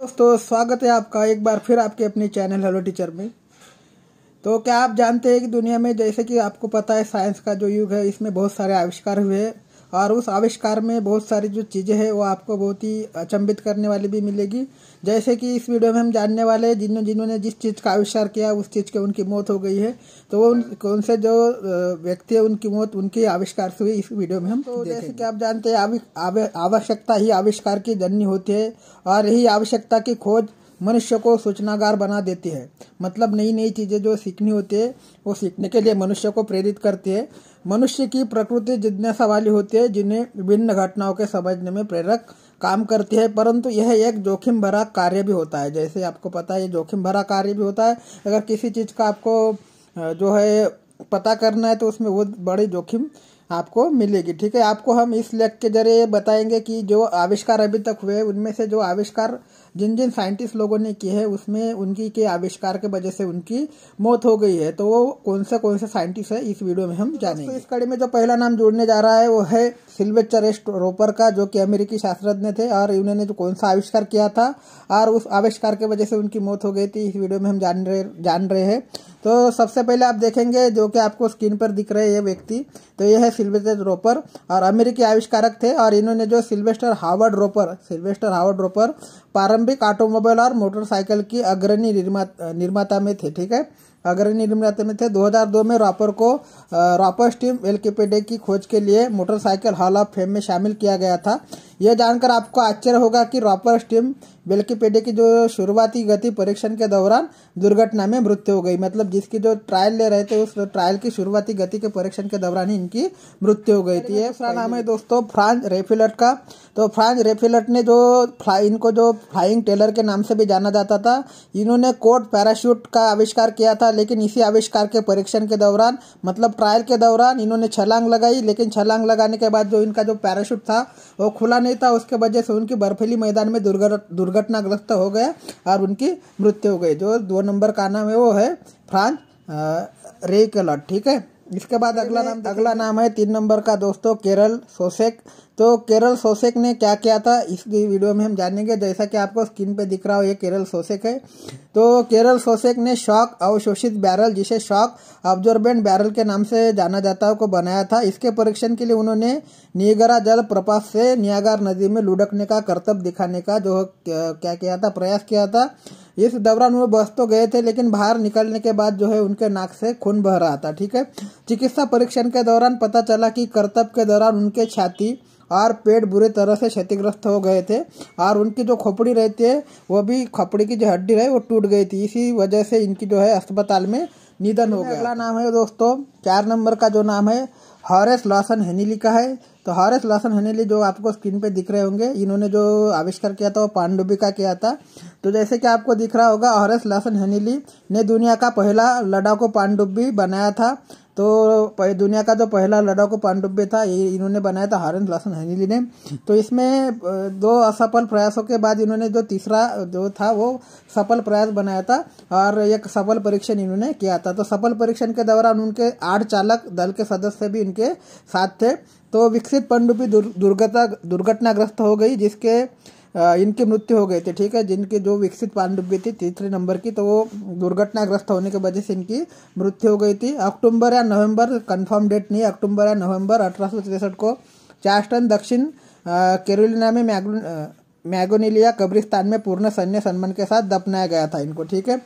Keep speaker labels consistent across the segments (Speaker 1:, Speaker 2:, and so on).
Speaker 1: दोस्तों स्वागत है आपका एक बार फिर आपके अपने चैनल हेलो टीचर में। तो क्या आप जानते हैं कि दुनिया में जैसे कि आपको पता है साइंस का जो युग है इसमें बहुत सारे आविष्कार हुए और उस आविष्कार में बहुत सारी जो चीज़ें हैं वो आपको बहुत ही अचंभित करने वाली भी मिलेगी। जैसे कि इस वीडियो में हम जानने वाले हैं जिन्होंने जिस चीज़ का आविष्कार किया उस चीज़ के उनकी मौत हो गई है। तो वो कौन से जो व्यक्ति है उनकी मौत उनके आविष्कार से हुई इस वीडियो में हम तो जैसे कि आप जानते हैं आवश्यकता ही आविष्कार की जननी होती है और यही आवश्यकता की खोज मनुष्य को सूचनागार बना देती है। मतलब नई नई चीज़ें जो सीखनी होती है वो सीखने के लिए मनुष्य को प्रेरित करती है। मनुष्य की प्रकृति जिज्ञासा वाली होती है जिन्हें विभिन्न घटनाओं के समझने में प्रेरक काम करती है, परंतु यह एक जोखिम भरा कार्य भी होता है। जैसे आपको पता है ये जोखिम भरा कार्य भी होता है। अगर किसी चीज़ का आपको जो है पता करना है तो उसमें वो बड़ी जोखिम आपको मिलेगी। ठीक है, आपको हम इस लेख के जरिए बताएंगे कि जो आविष्कार अभी तक हुए उनमें से जो आविष्कार जिन साइंटिस्ट लोगों ने किए हैं उसमें उनकी के आविष्कार के वजह से उनकी मौत हो गई है। तो वो कौन से साइंटिस्ट है इस वीडियो में हम जानेंगे। तो इस कड़ी में जो पहला नाम जोड़ने जा रहा है वो है सिल्वेस्टर एस रोपर का, जो कि अमेरिकी शास्त्रज्ञ थे और इन्होंने जो कौन सा आविष्कार किया था और उस आविष्कार की वजह से उनकी मौत हो गई थी इस वीडियो में हम जान रहे हैं। तो सबसे पहले आप देखेंगे जो कि आपको स्क्रीन पर दिख रहे हैं ये व्यक्ति, तो ये है सिल्वेस्टर रोपर और अमेरिकी आविष्कारक थे। और इन्होंने जो सिल्वेस्टर हावर्ड रोपर प्रारंभिक ऑटोमोबाइल और मोटरसाइकिल की अग्रणी निर्माता में थे। ठीक है, अग्रणी निर्माता में थे। 2002 में रॉपर स्टीम वेल्किपेडे की खोज के लिए मोटरसाइकिल हॉल ऑफ फेम में शामिल किया गया था। यह जानकर आपको आश्चर्य होगा कि रॉपर स्टीम वेल्किपेडे की जो शुरुआती गति परीक्षण के दौरान दुर्घटना में मृत्यु हो गई। मतलब जिसकी जो ट्रायल ले रहे थे उस ट्रायल की शुरुआती गति के परीक्षण के दौरान ही इनकी मृत्यु हो गई थी। दूसरा नाम है दोस्तों फ्रांज रेफिलट का। तो फ्रांज रेफिलट ने इनको जो फ्लाइंग टेलर के नाम से भी जाना जाता था, इन्होंने कोट पैराशूट का आविष्कार किया था। लेकिन इसी आविष्कार के परीक्षण के दौरान मतलब ट्रायल के दौरान इन्होंने छलांग लगाई, लेकिन छलांग लगाने के बाद जो इनका जो पैराशूट था वो खुला नहीं था। उसके वजह से उनकी बर्फीली मैदान में दुर्घटनाग्रस्त हो गया और उनकी मृत्यु हो गई। जो 2 नंबर का नाम है वो है फ्रांज रेफिलट। ठीक है, इसके बाद अगला नाम है 3 नंबर का दोस्तों कैरल शोसेक। तो कैरल शोसेक ने क्या किया था इस वीडियो में हम जानेंगे। जैसा कि आपको स्क्रीन पे दिख रहा हो ये कैरल शोसेक है। तो कैरल शोसेक ने शॉक अवशोषित बैरल, जिसे शॉक अब्जॉर्बेंट बैरल के नाम से जाना जाता है, को बनाया था। इसके परीक्षण के लिए उन्होंने नियाग्रा जल प्रपात से नियाग्रा नदी में लुढ़कने का करतब दिखाने का जो क्या किया था प्रयास किया था। इस दौरान वो बच तो गए थे लेकिन बाहर निकलने के बाद जो है उनके नाक से खून बह रहा था। ठीक है, चिकित्सा परीक्षण के दौरान पता चला कि करतब के दौरान उनके छाती और पेट बुरी तरह से क्षतिग्रस्त हो गए थे और उनकी जो खोपड़ी रहती है वो भी खोपड़ी की जो हड्डी रही वो टूट गई थी। इसी वजह से इनकी जो है अस्पताल में निधन हो गया। अगला नाम है दोस्तों 4 नंबर का जो नाम है हॉरेस लॉसन हेनिली का है। तो हॉरेस लॉसन हेनिली जो आपको स्क्रीन पे दिख रहे होंगे, इन्होंने जो आविष्कार किया था वो पनडुब्बी का किया था। तो जैसे कि आपको दिख रहा होगा हॉरेस लॉसन हेनिली ने दुनिया का पहला लड़ाकू पनडुब्बी बनाया था। तो दुनिया का जो पहला लड़ाकू पनडुब्बी था ये इन्होंने बनाया था हॉरेस लॉसन हेनिली ने। तो इसमें 2 असफल प्रयासों के बाद इन्होंने जो तीसरा जो था वो सफल प्रयास बनाया था और एक सफल परीक्षण इन्होंने किया था। तो सफल परीक्षण के दौरान उनके 8 चालक दल के सदस्य भी इनके साथ थे। तो विकसित पनडुब्बी दुर्घटनाग्रस्त हो गई जिसके इनकी मृत्यु हो गई थी। ठीक है, जिनकी जो विकसित पनडुब्बी थी 3 नंबर की, तो वो दुर्घटनाग्रस्त होने की वजह से इनकी मृत्यु हो गई थी। अक्टूबर या नवंबर, कंफर्म डेट नहीं, अक्टूबर या नवंबर 1863 को चार्ल्सटन दक्षिण कैरोलिना में मैगोनिलिया कब्रिस्तान में पूर्ण सैन्य सम्मान के साथ दफनाया गया था इनको। ठीक है,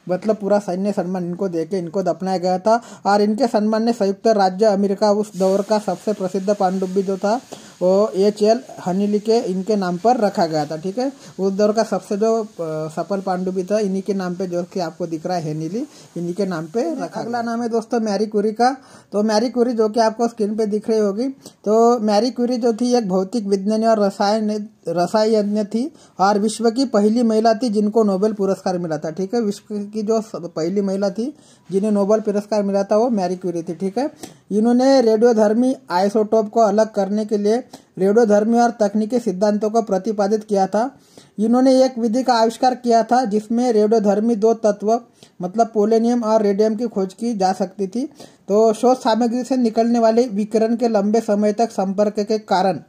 Speaker 1: मतलब पूरा सैन्य सम्मान इनको देके इनको दफनाया गया था और इनके सम्मान में संयुक्त राज्य अमेरिका उस दौर का सबसे प्रसिद्ध पनडुब्बी जो था वो HL हेनिली के इनके नाम पर रखा गया था। ठीक है, उस दौर का सबसे जो सफल पनडुब्बी था इन्हीं के नाम पे जो कि आपको दिख रहा है हेनिली, इन्हीं के नाम पे रखा। अगला नाम है दोस्तों मैरी क्यूरी का। तो मैरी क्यूरी जो कि आपको स्क्रीन पे दिख रही होगी, तो मैरी क्यूरी जो थी एक भौतिक विज्ञानी और रसायन थी और विश्व की पहली महिला थी जिनको नोबेल पुरस्कार मिला था। ठीक है, विश्व की जो पहली महिला थी जिन्हें नोबेल पुरस्कार मिला था वो मैरी क्यूरी थी। ठीक है, इन्होंने रेडियोधर्मी आइसोटोप को अलग करने के लिए रेडियोधर्मी और तकनीकी सिद्धांतों को प्रतिपादित किया था। इन्होंने एक विधि का आविष्कार किया था जिसमें रेडियोधर्मी 2 तत्व मतलब पोलोनियम और रेडियम की खोज की जा सकती थी। तो शोध सामग्री से निकलने वाले विकिरण के लंबे समय तक संपर्क के कारण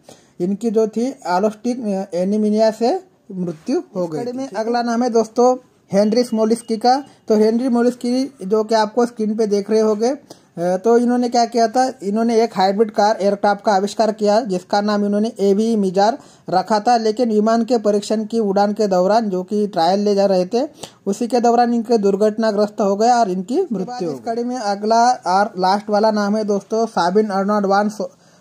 Speaker 1: इनकी जो थी एलोस्टिक एनीमिया से मृत्यु हो गई में अगला नाम है दोस्तों हेनरी स्मोलिंस्की का। तो हेनरी स्मोलिंस्की जो कि आपको स्क्रीन पे देख रहे होंगे, तो इन्होंने क्या किया था, इन्होंने एक हाइब्रिड कार एयरक्राफ्ट का आविष्कार किया जिसका नाम इन्होंने एवी मिजार रखा था। लेकिन विमान के परीक्षण की उड़ान के दौरान, जो कि ट्रायल ले जा रहे थे, उसी के दौरान इनके दुर्घटनाग्रस्त हो गया और इनकी मृत्यु। इस कड़ी में अगला और लास्ट वाला नाम है दोस्तों साबिन अर्नोल्ड वान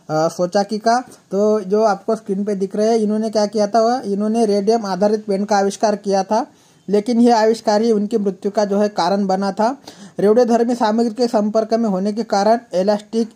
Speaker 1: सोचाकी का। तो जो आपको स्क्रीन पे दिख रहे हैं, इन्होंने क्या किया था, इन्होंने रेडियम आधारित पेन का आविष्कार किया था, लेकिन यह आविष्कार ही उनकी मृत्यु का जो है कारण बना था। रेडियोधर्मी सामग्री के संपर्क में होने के कारण एलास्टिक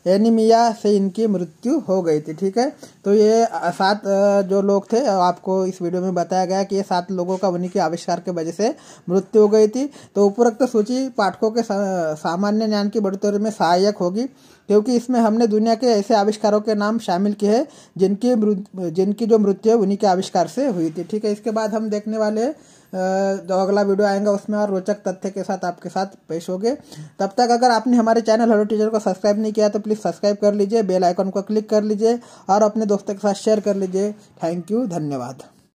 Speaker 1: एनीमिया से इनकी मृत्यु हो गई थी। ठीक है, तो ये 7 जो लोग थे, आपको इस वीडियो में बताया गया कि ये 7 लोगों का उन्हीं के आविष्कार के वजह से मृत्यु हो गई थी। तो उपरोक्त सूची पाठकों के सामान्य ज्ञान की बढ़ोतरी में सहायक होगी, क्योंकि इसमें हमने दुनिया के ऐसे आविष्कारों के नाम शामिल किए हैं जिनकी जो मृत्यु है उन्हीं के आविष्कार से हुई थी। ठीक है, इसके बाद हम देखने वाले जो अगला वीडियो आएगा उसमें और रोचक तथ्य के साथ आपके साथ पेश होंगे। तब तक अगर आपने हमारे चैनल हेलो टीचर को सब्सक्राइब नहीं किया तो प्लीज़ सब्सक्राइब कर लीजिए, बेल आइकन को क्लिक कर लीजिए और अपने दोस्तों के साथ शेयर कर लीजिए। थैंक यू, धन्यवाद।